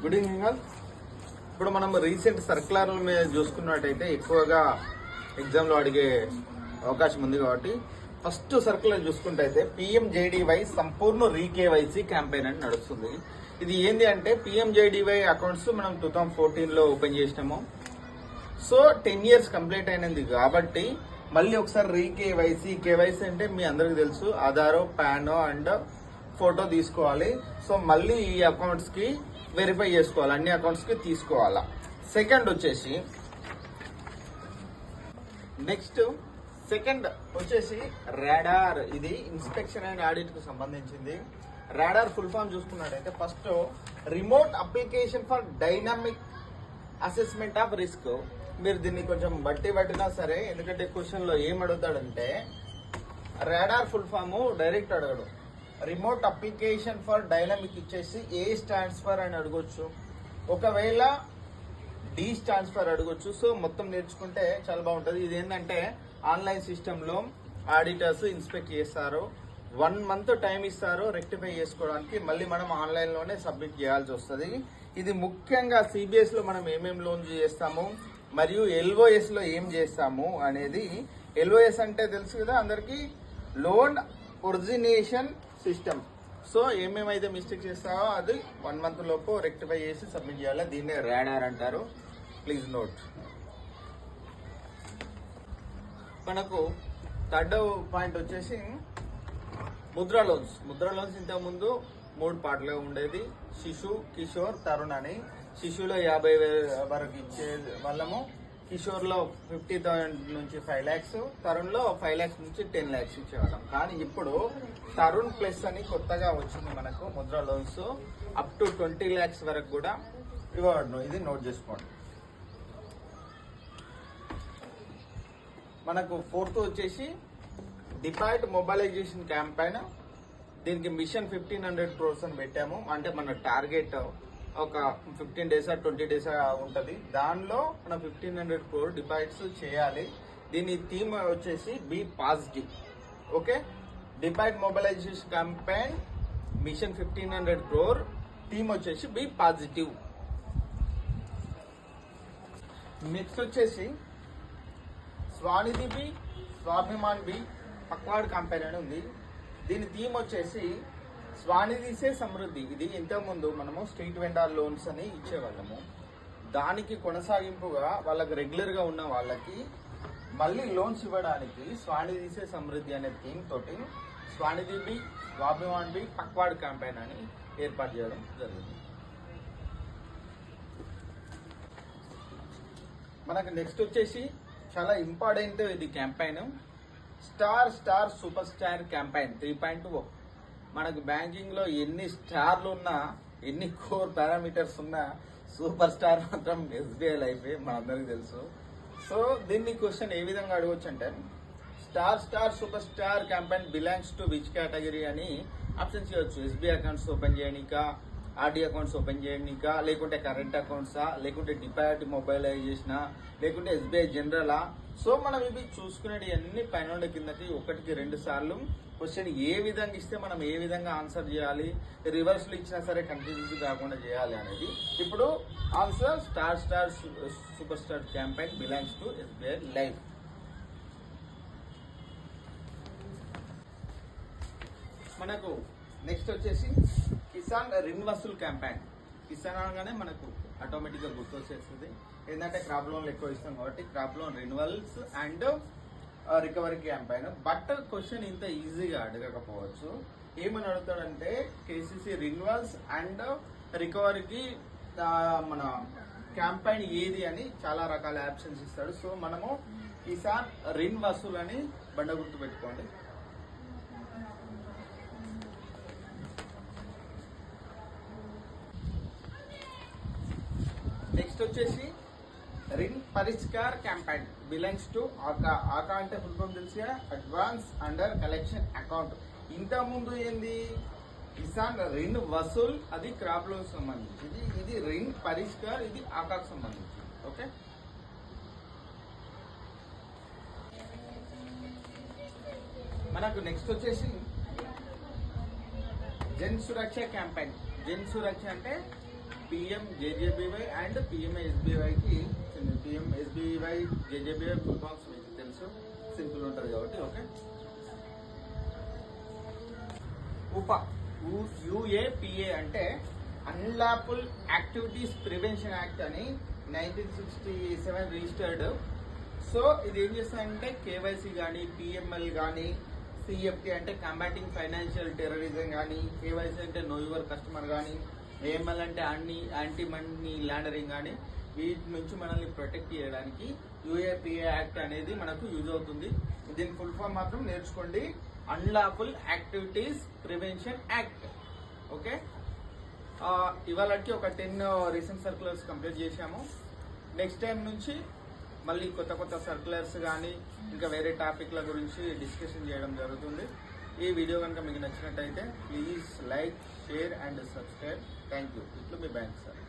Good evening all. ఇప్పుడు మనం recent సర్క్యులర్ల మీద చూసుకున్నట్టయితే ఎక్కువగా ఎగ్జామ్లో అడిగే అవకాశం ఉంది కాబట్టి ఫస్ట్ సర్క్యులర్ చూసుకుంటే పిఎంజేడీవై సంపూర్ణ రీకేవైసీ క్యాంపెయిన్ అని నడుస్తుంది. ఇది ఏంది అంటే పిఎంజేడీవై అకౌంట్స్ మనం 2014లో ఓపెన్ చేసినాము. సో 10 years కంప్లీట్ అయినది కాబట్టి మళ్ళీ ఒకసారి కేవైసీ అంటే మీ అందరికి తెలుసు, ఆధారో పానో అండ్ ఫోటో తీసుకోవాలి. సో మళ్ళీ ఈ అకౌంట్స్ కి వెరిఫై చేసుకోవాలి, అన్ని అకౌంట్స్ కి తీసుకోవాలా. సెకండ్ వచ్చేసి రాడార్. ఇది ఇన్స్పెక్షన్ అండ్ ఆడిట్ కు సంబంధించింది. రాడార్ ఫుల్ ఫామ్ చూసుకున్నట్టయితే first remote application for dynamic assessment of risk. మీరు దీన్ని కొంచెం బట్టినా సరే, ఎందుకంటే క్వశ్చన్ లో ఏం అడుగుతాడంటే రాడార్ ఫుల్ ఫామ్ డైరెక్ట్ అడగడు. రిమోట్ అప్లికేషన్ ఫర్ డైనమిక్ ఇచ్చేసి ఏ స్టాండ్స్ ఫర్ అని అడగొచ్చు, ఒకవేళ డి స్టాండ్స్ ఫర్ అడగొచ్చు. సో మొత్తం నేర్చుకుంటే చాలా బాగుంటుంది. ఇది ఏంటంటే ఆన్లైన్ సిస్టమ్ లో ఆడిటర్స్ ఇన్స్పెక్ట్ చేస్తారు, 1 month టైం ఇస్తారు రెక్టిఫై చేసుకోవడానికి. మళ్ళీ మనం ఆన్లైన్ లోనే సబ్మిట్ చేయాల్సి వస్తుంది. ఇది ముఖ్యంగా సిబిఎస్ లో మనం ఏమేమి లోన్ చేస్తాము మరియు ఎల్ఓఎస్ లో ఏం చేస్తాము అనేది. ఎల్ఓఎస్ అంటే తెలుసు కదా అందరికి, లోన్ ఒరిజినేషన్ సిస్టమ్. సో ఏమేమైతే మిస్టేక్ చేస్తావో అది 1 month లోపు రెక్టిఫై చేసి సబ్మిట్ చేయాలి. దీన్నే రాడార్ అంటారు, ప్లీజ్ నోట్. మనకు థర్డ్ పాయింట్ వచ్చేసి ముద్రా లోన్స్. ముద్రా లోన్స్ ఇంతకు ముందు 3 పార్ట్లుగా ఉండేది, శిశు, కిషోర్, తరుణ్ అని. శిశువులో 50,000 వరకు ఇచ్చే వాళ్ళము, కిషోర్లో 50,000 నుంచి 5 lakhs, తరుణ్లో 5 lakhs నుంచి 10 lakhs ఇచ్చేవాళ్ళం. కానీ ఇప్పుడు తరుణ్ ప్లస్ అని కొత్తగా వచ్చింది మనకు Mudra loans, up to 20 lakhs వరకు కూడా ఇవ్వబడును. ఇది నోట్ చేసుకోండి. మనకు ఫోర్త్ వచ్చేసి డిపాజిట్ మొబైలైజేషన్ క్యాంపెయిన్. దీనికి మిషన్ 1500 crores అని పెట్టాము. అంటే మన టార్గెట్ ఒక 15 days 20 days ఉంటుంది. దానిలో మనం 1500 crore డిపాజిట్స్ చేయాలి. దీని థీమ్ వచ్చేసి be positive. Okay, deposit mobilization campaign mission 1500 crore, theme వచ్చేసి బి పాజిటివ్. నెక్స్ట్ వచ్చేసి స్వానిధి బి, స్వాభిమాన్ బి, పక్వాడ్ క్యాంపెయిన్ అని ఉంది. దీని థీమ్ వచ్చేసి స్వానిధి సే సమృద్ధి. ఇది ఇంతకుముందు మనము స్ట్రీట్ వెండర్ లోన్స్ అని ఇచ్చేవాళ్ళము. దానికి కొనసాగింపుగా వాళ్ళకి రెగ్యులర్ గా ఉన్న వాళ్ళకి మళ్ళీ లోన్స్ ఇవ్వడానికి స్వానిధి సే సమృద్ధి అనే థీమ్ తోటి స్వానిధి బి, స్వాభిమాన్ బి, పక్వాడ్ క్యాంపెయిన్ అని ఏర్పాటు చేయడం జరిగింది. మనకు నెక్స్ట్ వచ్చేసి చాలా ఇంపార్టెంట్ ఇది campaign, star super star campaign 3.2. మనకు బ్యాంకింగ్ లో ఎన్ని స్టార్లు ఉన్నా, ఎన్ని కోర్ పారామీటర్స్ ఉన్నా, సూపర్ స్టార్ మాత్రం ఎస్బీఐ లైఫ్ మనందరికి తెలుసు. సో దీన్ని క్వశ్చన్ ఏ విధంగా అడగవచ్చు అంటే star super star campaign belongs to which category అని ఆప్షన్స్ ఇవ్వచ్చు. ఎస్బీఐ అకౌంట్స్ ఓపెన్ చేయనిక, ఆర్డీ అకౌంట్స్ ఓపెన్ చేయనిక, లేకుంటే కరెంట్ అకౌంట్సా, లేకుంటే డిపాజిట్ మొబైలైజేషనా, లేకుంటే ఎస్బీఐ జనరలా. సో మనం ఇవి చూసుకునేవి అన్ని పైన కిందకి 1కి 2 సార్లు క్వశ్చన్ ఏ విధంగా ఇస్తే మనం ఏ విధంగా ఆన్సర్ చేయాలి, రివర్స్ లో ఇచ్చినా సరే కన్ఫ్యూజ్ కాకుండా చేయాలి అనేది. ఇప్పుడు answer star super star campaign belongs to SBI life. మనకు నెక్స్ట్ వచ్చేసి కిసాన్ రిన్ వసూల్ క్యాంపెయిన్. కిసాన్ అనగానే మనకు ఆటోమేటిక్ గా గుర్తొచ్చేస్తుంది, ఏంటంటే క్రాప్ లోన్లు ఎక్కువ ఇస్తాం కాబట్టి crop loan renewals and recovery campaign. But question ఇంత ఈజీగా అడగకపోవచ్చు. ఏమని అడుగుతాడంటే కేసీసీ రిన్యువల్స్ అండ్ రికవరీకి మన క్యాంపెయిన్ ఏది అని చాలా రకాల ఆప్షన్స్ ఇస్తాడు. సో మనము కిసాన్ రిన్ వసూల్ అని బండ గుర్తు పెట్టుకోండి. నెక్స్ట్ వచ్చేసి రిన్ పరిష్కార్ క్యాంపెయిన్ బిలాంగ్స్ టు ఆకా. ఆకా అంటే ఫుల్ ఫామ్ తెలుసుగా, అడ్వాన్స్ అండర్ కలెక్షన్ అకౌంట్. ఇంత ముందు ఏంది కిసాన్ రిన్ వసూల్, అది క్రాప్ లోన్ సంబంధించింది. ఇది రిన్ పరిష్కార్, ఇది ఆకాకు సంబంధించింది. ఓకే, మనకు నెక్స్ట్ వచ్చేసి జన్ సురక్ష క్యాంపెయిన్. జన్ సురక్ష అంటే పిఎం జేజేబీవై అండ్ పిఎంఎస్బీవైకి పిఎంఎస్బీవై జేజేబీవై ఫుల్ ఫామ్స్ మీకు తెలుసు, సింపుల్ ఉంటుంది కాబట్టి. ఓకే, యుఏపిఏ అంటే అన్లాఫుల్ యాక్టివిటీస్ ప్రివెన్షన్ యాక్ట్ అని 1967 రిజిస్టర్డ్. సో ఇది ఏం చేస్తారంటే కేవైసీ కానీ, పిఎంఎల్ కానీ, సిఎఫ్టీ అంటే కంబాటింగ్ ఫైనాన్షియల్ టెర్రరిజం కానీ, కేవైసీ అంటే నో యువర్ కస్టమర్ కానీ, ఏఎంఎల్ అంటే యాంటీ మనీ లాండరింగ్ కానీ, వీటి నుంచి మనల్ని ప్రొటెక్ట్ చేయడానికి యుఏపిఏ యాక్ట్ అనేది మనకు యూజ్ అవుతుంది. దీని ఫుల్ ఫామ్ మాత్రం నేర్చుకోండి, unlawful activities prevention act. Okay, ఇవాళకి ఒక 10 రీసెంట్ సర్క్యులర్స్ కంప్లీట్ చేశాము. నెక్స్ట్ టైం నుంచి మళ్ళీ కొత్త కొత్త సర్క్యులర్స్ కానీ ఇంకా వేరే టాపిక్ల గురించి డిస్కషన్ చేయడం జరుగుతుంది. ఈ వీడియో కనుక మీకు నచ్చినట్టయితే please like, share and subscribe. Thank you. ఇట్లు మీ బ్యాంక్ సార్.